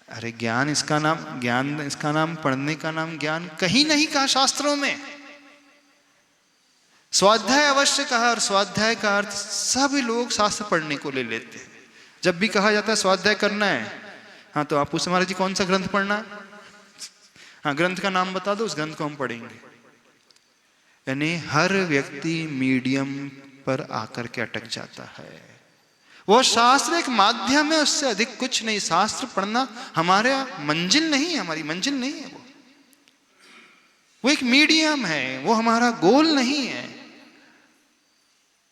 अरे ज्ञान, इसका नाम ज्ञान, इसका नाम पढ़ने का नाम ज्ञान कहीं नहीं कहा शास्त्रों में। स्वाध्याय अवश्य कहा, और स्वाध्याय का अर्थ सभी लोग शास्त्र पढ़ने को ले लेते हैं। जब भी कहा जाता है स्वाध्याय करना है, हाँ तो आप पूछे महाराज जी कौन सा ग्रंथ पढ़ना है? हाँ ग्रंथ का नाम बता दो, उस ग्रंथ को हम पढ़ेंगे। यानी हर व्यक्ति मीडियम पर आकर के अटक जाता है। वो शास्त्र एक माध्यम है, उससे अधिक कुछ नहीं। शास्त्र पढ़ना हमारे मंजिल नहीं है, हमारी मंजिल नहीं है। वो एक मीडियम है, वो हमारा गोल नहीं है।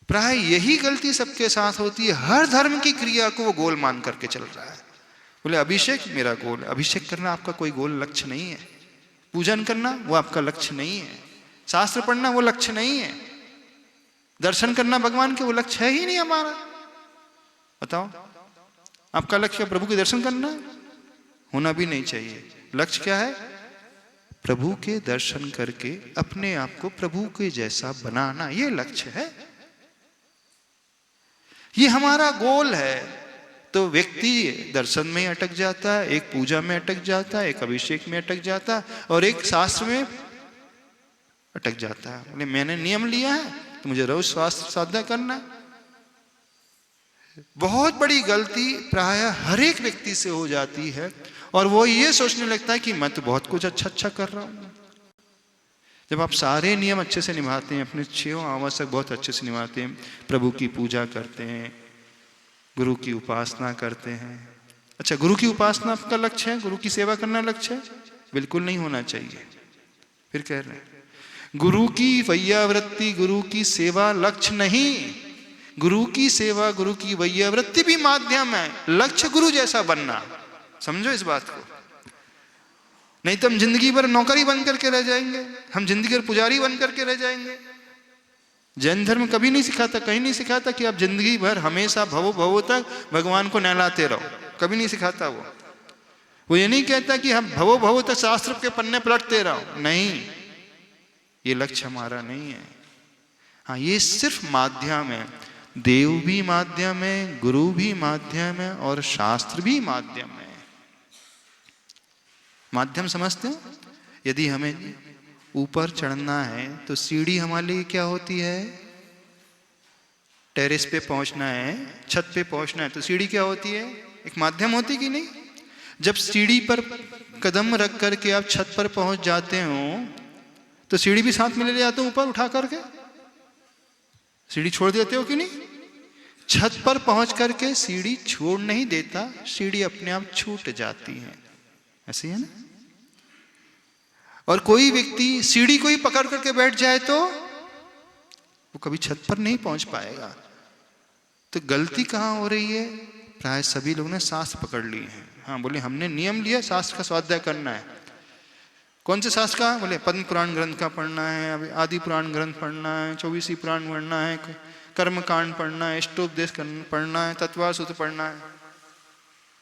प्राय यही गलती सबके साथ होती है, हर धर्म की क्रिया को वो गोल मान करके चल रहा है। बोले अभिषेक मेरा गोल, अभिषेक करना आपका कोई गोल लक्ष्य नहीं है, पूजन करना वो आपका लक्ष्य नहीं है, शास्त्र पढ़ना वो लक्ष्य नहीं है, दर्शन करना भगवान के वो लक्ष्य है ही नहीं हमारा। बताओ, आपका लक्ष्य प्रभु के दर्शन करना होना भी नहीं चाहिए। लक्ष्य क्या है? प्रभु के दर्शन करके अपने आप को प्रभु के जैसा बनाना, ये लक्ष्य है, ये हमारा गोल है। तो व्यक्ति दर्शन में अटक जाता है, एक पूजा में अटक जाता है, एक अभिषेक में अटक जाता है, और एक शास्त्र में अटक जाता है। बोले मैंने नियम लिया है तो मुझे रोज शास्त्र साधना करना है। बहुत बड़ी गलती प्राय हर एक व्यक्ति से हो जाती है, और वो ये सोचने लगता है कि मैं तो बहुत कुछ अच्छा कर रहा हूं। जब आप सारे नियम अच्छे से निभाते हैं, अपने 6 आवश्यक बहुत अच्छे से निभाते हैं, प्रभु की पूजा करते हैं, गुरु की उपासना करते हैं। अच्छा, गुरु की उपासना आपका लक्ष्य है? गुरु की सेवा करना लक्ष्य है? बिल्कुल नहीं होना चाहिए। फिर कह रहे हैं गुरु की वैयावृत्ति, गुरु की सेवा लक्ष्य नहीं। गुरु की सेवा, गुरु की वैयावृत्ति भी माध्यम है, लक्ष्य गुरु जैसा बनना। समझो इस बात को। नहीं तो हम जिंदगी भर नौकरी बन करके रह जाएंगे, हम जिंदगी भर पुजारी बन करके रह जाएंगे। जैन धर्म कभी नहीं सिखाता, कहीं नहीं सिखाता कि आप जिंदगी भर हमेशा भवो भवो तक भगवान को नहलाते रहो, कभी नहीं सिखाता। वो ये नहीं कहता कि हम भवो भवो तक शास्त्र के पन्ने पलटते रहो, नहीं, ये लक्ष्य हमारा नहीं है। हाँ, ये सिर्फ माध्यम है। देव भी माध्यम है, गुरु भी माध्यम है, और शास्त्र भी माध्यम है। माध्यम समझते हो? यदि हमें ऊपर चढ़ना है तो सीढ़ी हमारे लिए क्या होती है? टेरेस पे पहुंचना है, छत पे पहुंचना है, तो सीढ़ी क्या होती है? एक माध्यम होती कि नहीं? जब सीढ़ी पर कदम रख करके आप छत पर पहुंच जाते हो तो सीढ़ी भी साथ में ले जाते हो ऊपर उठा करके? सीढ़ी छोड़ देते हो कि नहीं? छत पर पहुंच करके सीढ़ी छोड़ नहीं देता, सीढ़ी अपने आप छूट जाती है। ऐसे ही है ना? और कोई व्यक्ति सीढ़ी को ही पकड़ करके बैठ जाए तो वो कभी छत पर नहीं पहुंच पाएगा। तो गलती कहाँ हो रही है? प्राय सभी लोगों ने शास्त्र पकड़ लिए हैं। हाँ, बोले हमने नियम लिया शास्त्र का स्वाध्याय करना है। कौन से शास्त्र का? बोले पद्म पुराण ग्रंथ का पढ़ना है, आदि पुराण ग्रंथ पढ़ना है, 24 पुराण पढ़ना है, कर्म कांड पढ़ना है, इष्टोपदेश पढ़ना है, तत्वार सूत्र पढ़ना है।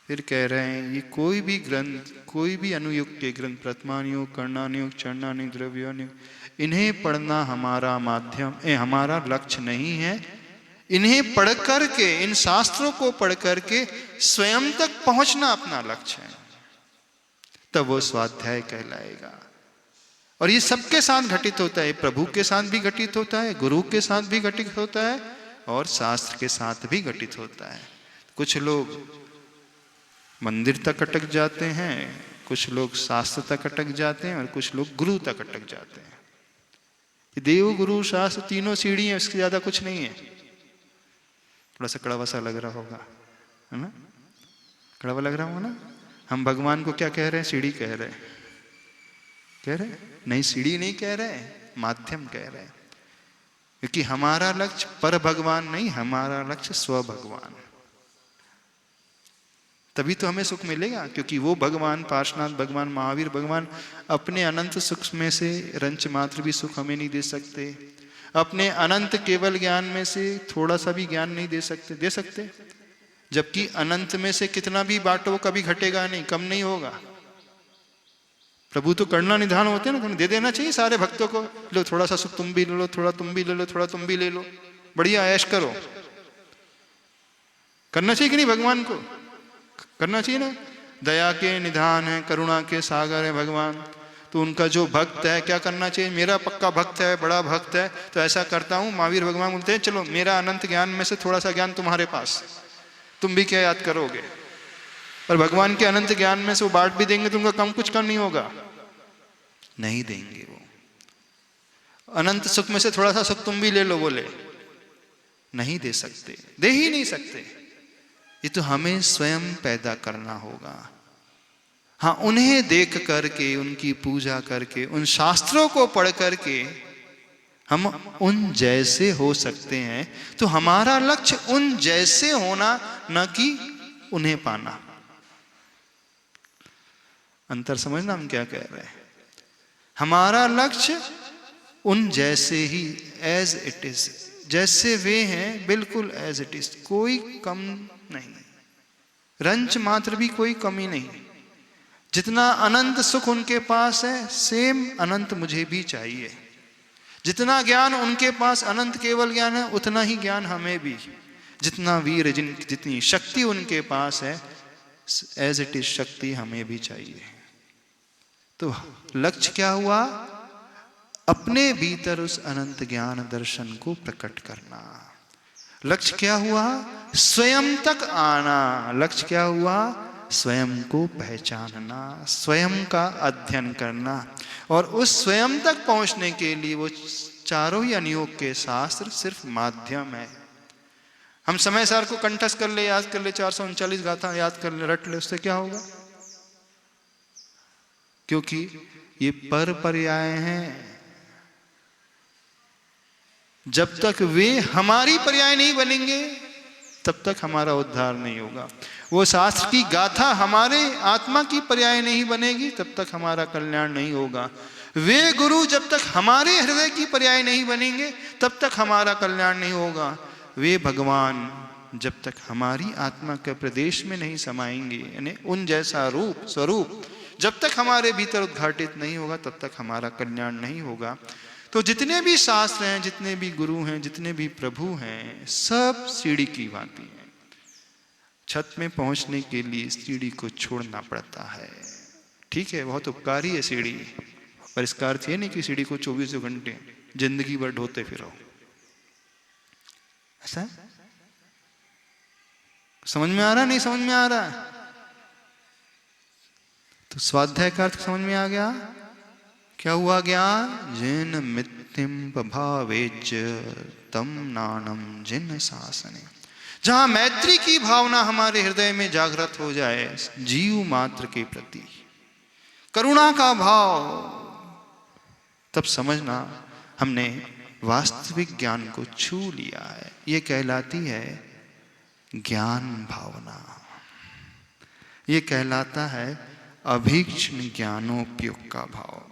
फिर कह रहे हैं ये कोई भी ग्रंथ, कोई भी अनुयुक्त के ग्रंथ, प्रथमानुयुक्त, कर्णानुयुक्त, चरणानुयुक्त, द्रव्यानुयुक्त, इन्हें पढ़ना हमारा माध्यम हमारा लक्ष्य नहीं है। इन्हें पढ़ करके, इन शास्त्रों को पढ़ करके स्वयं तक पहुंचना अपना लक्ष्य है, तब वो स्वाध्याय कहलाएगा। और ये सबके साथ घटित होता है, प्रभु के साथ भी घटित होता है, गुरु के साथ भी घटित होता है, और शास्त्र के साथ भी घटित होता है। कुछ लोग मंदिर तक अटक जाते हैं, कुछ लोग शास्त्र तक अटक जाते हैं, और कुछ लोग गुरु तक अटक जाते हैं। देव गुरु शास्त्र तीनों सीढ़ी है, उससे ज्यादा कुछ नहीं है। थोड़ा सा कड़वा सा लग रहा होगा, है ना? कड़वा लग रहा होगा ना? हम भगवान को क्या कह रहे हैं? सीढ़ी कह रहे हैं। कह रहे नहीं, सीढ़ी नहीं कह रहे, माध्यम कह रहे हैं। क्योंकि हमारा लक्ष्य पर भगवान नहीं, हमारा लक्ष्य स्व भगवान। तभी तो हमें सुख मिलेगा, क्योंकि वो भगवान, पार्श्वनाथ भगवान, महावीर भगवान अपने अनंत सुख में से रंच मात्र भी सुख हमें नहीं दे सकते। अपने अनंत केवल ज्ञान में से थोड़ा सा भी ज्ञान नहीं दे सकते। दे सकते? जबकि अनंत में से कितना भी बांटो कभी घटेगा नहीं, कम नहीं होगा। प्रभु तो करना निधान होते हैं ना, तुम्हें दे देना चाहिए सारे भक्तों को। लो थोड़ा सा सुख तुम भी ले लो, थोड़ा तुम भी ले लो, थोड़ा तुम भी ले लो, बढ़िया ऐश करो। करना चाहिए कि नहीं? भगवान को करना चाहिए ना। दया के निधान है, करुणा के सागर है भगवान। तो उनका जो भक्त है क्या करना चाहिए? मेरा पक्का भक्त है, बड़ा भक्त है, तो ऐसा करता हूं। महावीर भगवान बोलते हैं चलो मेरा अनंत ज्ञान में से थोड़ा सा ज्ञान तुम्हारे पास, तुम भी क्या याद करोगे? और भगवान के अनंत ज्ञान में से वो बांट भी देंगे तो उनका कम कुछ कम नहीं होगा, नहीं देंगे। वो अनंत सुख में से थोड़ा सा सुख तुम भी ले लो, बोले नहीं दे सकते, दे ही नहीं सकते। ये तो हमें स्वयं पैदा करना होगा। हाँ, उन्हें देख करके, उनकी पूजा करके, उन शास्त्रों को पढ़ करके हम उन जैसे हो सकते हैं। तो हमारा लक्ष्य उन जैसे होना, न कि उन्हें पाना। अंतर समझना हम क्या कह रहे हैं? हमारा लक्ष्य उन जैसे ही, एज इट इज, जैसे वे हैं बिल्कुल एज इट इज, कोई कम नहीं, रंच मात्र भी कोई कमी नहीं। जितना अनंत सुख उनके पास है, सेम अनंत मुझे भी चाहिए। जितना ज्ञान उनके पास अनंत केवल ज्ञान है, उतना ही ज्ञान हमें भी। जितना वीर, जितनी शक्ति उनके पास है, एज इट इज शक्ति हमें भी चाहिए। तो लक्ष्य क्या हुआ? अपने भीतर उस अनंत ज्ञान दर्शन को प्रकट करना। लक्ष्य क्या हुआ? स्वयं तक आना। लक्ष्य क्या हुआ? स्वयं को पहचानना, स्वयं का अध्ययन करना। और उस स्वयं तक पहुंचने के लिए वो चारों ही अनुयोग के शास्त्र सिर्फ माध्यम है। हम समय सार को कंठस्थ कर ले, याद कर ले, 439 गाथा याद कर ले, रट ले, उससे क्या होगा? क्योंकि ये पर पर्याय हैं। जब तक वे हमारी पर्याय नहीं बनेंगे तब तक हमारा उद्धार नहीं होगा। वो शास्त्र की गाथा हमारे आत्मा की पर्याय नहीं बनेगी तब तक हमारा कल्याण नहीं होगा। वे गुरु जब तक हमारे हृदय की पर्याय नहीं बनेंगे तब तक हमारा कल्याण नहीं होगा। वे भगवान जब तक हमारी आत्मा के प्रदेश में नहीं समाएंगे, यानी उन जैसा रूप स्वरूप जब तक हमारे भीतर उद्घाटित नहीं होगा तब तक हमारा कल्याण नहीं होगा। तो जितने भी शास्त्र हैं, जितने भी गुरु हैं, जितने भी प्रभु हैं, सब सीढ़ी की भांति हैं। छत में पहुंचने के लिए सीढ़ी को छोड़ना पड़ता है। ठीक है, बहुत उपकारी है सीढ़ी, पर इसका अर्थ ये नहीं कि सीढ़ी को 24 घंटे जिंदगी भर ढोते फिरो। ऐसा समझ में आ रहा? नहीं समझ में आ रहा? तो स्वाध्याय का अर्थ समझ में आ गया? क्या हुआ ज्ञान? जिन मित्यम भावेज तम नानम जिन शासने। जहां मैत्री की भावना हमारे हृदय में जागृत हो जाए, जीव मात्र के प्रति करुणा का भाव, तब समझना हमने वास्तविक ज्ञान को छू लिया है। ये कहलाती है ज्ञान भावना। ये कहलाता है अभीक्ष्ण ज्ञानोपयोग का भाव।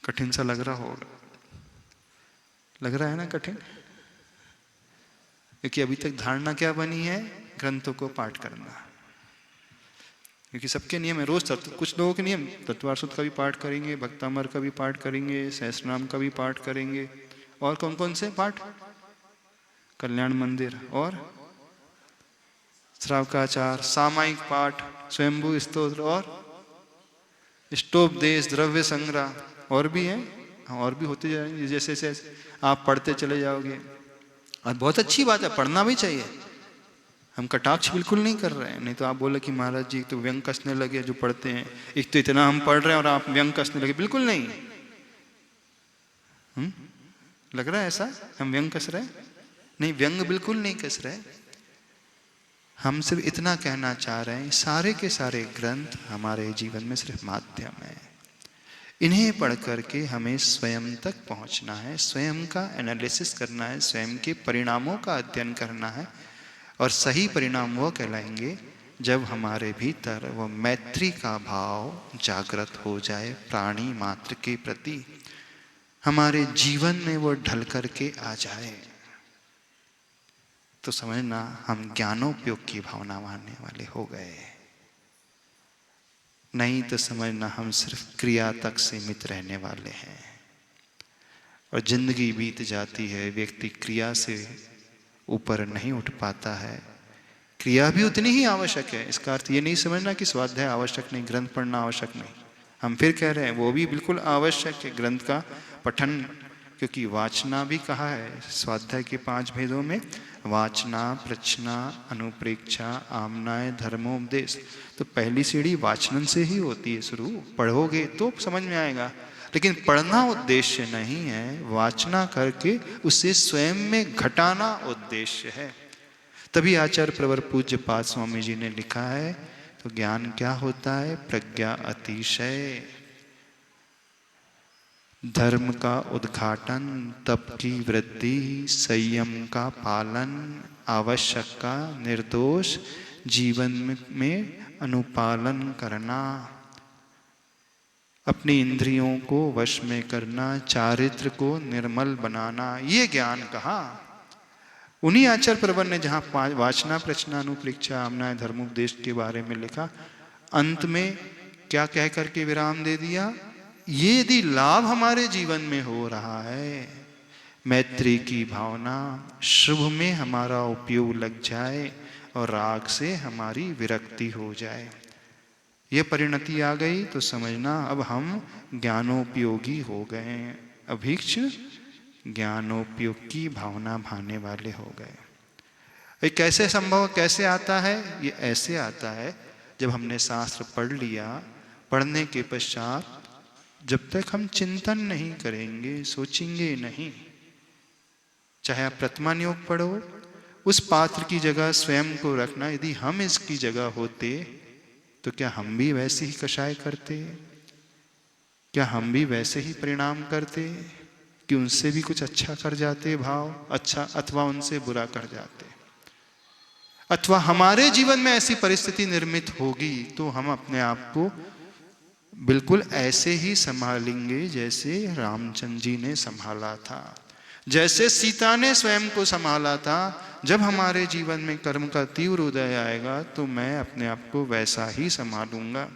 कठिन सा लग रहा होगा, लग रहा है ना कठिन? क्योंकि अभी तक धारणा क्या बनी है? ग्रंथों को पाठ करना। क्योंकि सबके नियम है, रोज कुछ लोगों के नियम तत्वार्थ का भी पाठ करेंगे, भक्तामर का भी पाठ करेंगे, सहस्रनाम का भी पाठ करेंगे, और कौन कौन से पाठ? कल्याण मंदिर और श्रावकाचार, सामायिक पाठ, स्वयंभू स्तोत्र और इष्टोपदेश, द्रव्य संग्रह, और भी है, और भी होते जाएंगे जैसे जैसे आप पढ़ते चले जाओगे। और बहुत अच्छी बात है, पढ़ना भी चाहिए। हम कटाक्ष बिल्कुल नहीं कर रहे हैं, नहीं तो आप बोले कि महाराज जी तो व्यंग कसने लगे जो पढ़ते हैं, एक तो इतना हम पढ़ रहे हैं और आप व्यंग कसने लगे। बिल्कुल नहीं। लग रहा है ऐसा हम व्यंग कस रहे हैं? नहीं, व्यंग बिल्कुल नहीं कस रहे। हम सिर्फ इतना कहना चाह रहे हैं, सारे के सारे ग्रंथ हमारे जीवन में सिर्फ माध्यम है। इन्हें पढ़ करके हमें स्वयं तक पहुंचना है, स्वयं का एनालिसिस करना है, स्वयं के परिणामों का अध्ययन करना है। और सही परिणाम वो कहलाएंगे जब हमारे भीतर वो मैत्री का भाव जागृत हो जाए, प्राणी मात्र के प्रति हमारे जीवन में वो ढल करके आ जाए। तो समझना हम ज्ञानोपयोग की भावना मानने वाले हो गए। नहीं तो समझना हम सिर्फ क्रिया तक सीमित रहने वाले हैं। और जिंदगी बीत जाती है, व्यक्ति क्रिया से ऊपर नहीं उठ पाता है। क्रिया भी उतनी ही आवश्यक है। इसका अर्थ ये नहीं समझना कि स्वाध्याय आवश्यक नहीं, ग्रंथ पढ़ना आवश्यक नहीं। हम फिर कह रहे हैं वो भी बिल्कुल आवश्यक है, ग्रंथ का पठन। क्योंकि वाचना भी कहा है स्वाध्याय के 5 भेदों में, वाचना, प्रचना, अनुप्रेक्षा, आमनाय, धर्मोपदेश। तो पहली सीढ़ी वाचन से ही होती है शुरू। पढ़ोगे तो समझ में आएगा, लेकिन पढ़ना उद्देश्य नहीं है, वाचना करके उसे स्वयं में घटाना उद्देश्य है। तभी आचार्य प्रवर पूज्य पाद स्वामी जी ने लिखा है, तो ज्ञान क्या होता है? प्रज्ञा अतिशय, धर्म का उद्घाटन, तप की वृद्धि, संयम का पालन, आवश्यक का निर्दोष जीवन में अनुपालन करना, अपनी इंद्रियों को वश में करना, चारित्र को निर्मल बनाना, ये ज्ञान कहा। उन्हीं आचार्य प्रवर ने जहाँ वाचना, प्रचना, अनुप्रेक्षा, आमनाय, धर्मोपदेश के बारे में लिखा, अंत में क्या कह करके विराम दे दिया? ये यदि लाभ हमारे जीवन में हो रहा है, मैत्री की भावना, शुभ में हमारा उपयोग लग जाए और राग से हमारी विरक्ति हो जाए, ये परिणति आ गई, तो समझना अब हम ज्ञानोपयोगी हो गए, अभीक्ष ज्ञानोपयोग की भावना भाने वाले हो गए। ये कैसे संभव, कैसे आता है? ये ऐसे आता है जब हमने शास्त्र पढ़ लिया, पढ़ने के पश्चात जब तक हम चिंतन नहीं करेंगे, सोचेंगे नहीं, चाहे आप प्रतिमान योग पढ़ो, उस पात्र की जगह स्वयं को रखना। यदि हम इसकी जगह होते तो क्या हम भी वैसे ही कषाय करते? क्या हम भी वैसे ही परिणाम करते कि उनसे भी कुछ अच्छा कर जाते भाव, अच्छा, अथवा उनसे बुरा कर जाते? अथवा हमारे जीवन में ऐसी परिस्थिति निर्मित होगी तो हम अपने आप को बिल्कुल ऐसे ही संभालेंगे जैसे रामचंद्र जी ने संभाला था, जैसे सीता ने स्वयं को संभाला था। जब हमारे जीवन में कर्म का तीव्र उदय आएगा तो मैं अपने आप को वैसा ही संभालूंगा।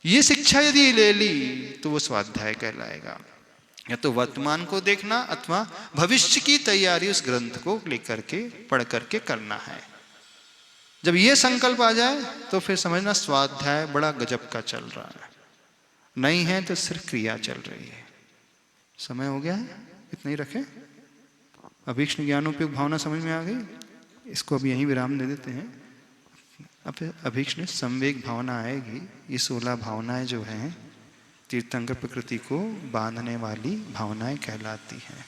ये शिक्षा यदि ले ली तो वो स्वाध्याय कहलाएगा। या तो वर्तमान को देखना अथवा भविष्य की तैयारी उस ग्रंथ को लेकर के पढ़ करके करना है। जब ये संकल्प आ जाए तो फिर समझना स्वाध्याय बड़ा गजब का चल रहा है, नहीं है तो सिर्फ क्रिया चल रही है। समय हो गया है, इतना ही रखें। अभीक्ष्ण ज्ञानोपयोग भावना समझ में आ गई, इसको अब यहीं विराम दे देते हैं। अब अभीक्ष्ण संवेग भावना आएगी। ये 16 भावनाएं जो हैं तीर्थंकर प्रकृति को बांधने वाली भावनाएं कहलाती हैं।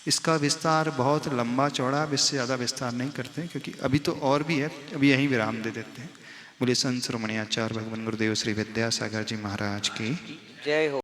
इसका विस्तार बहुत लंबा चौड़ा, अब इससे ज़्यादा विस्तार नहीं करते क्योंकि अभी तो और भी है, अभी यहीं विराम दे देते हैं। बोलिए संत शिरोमणि आचार्य भगवान गुरुदेव श्री विद्यासागर जी महाराज की जय हो।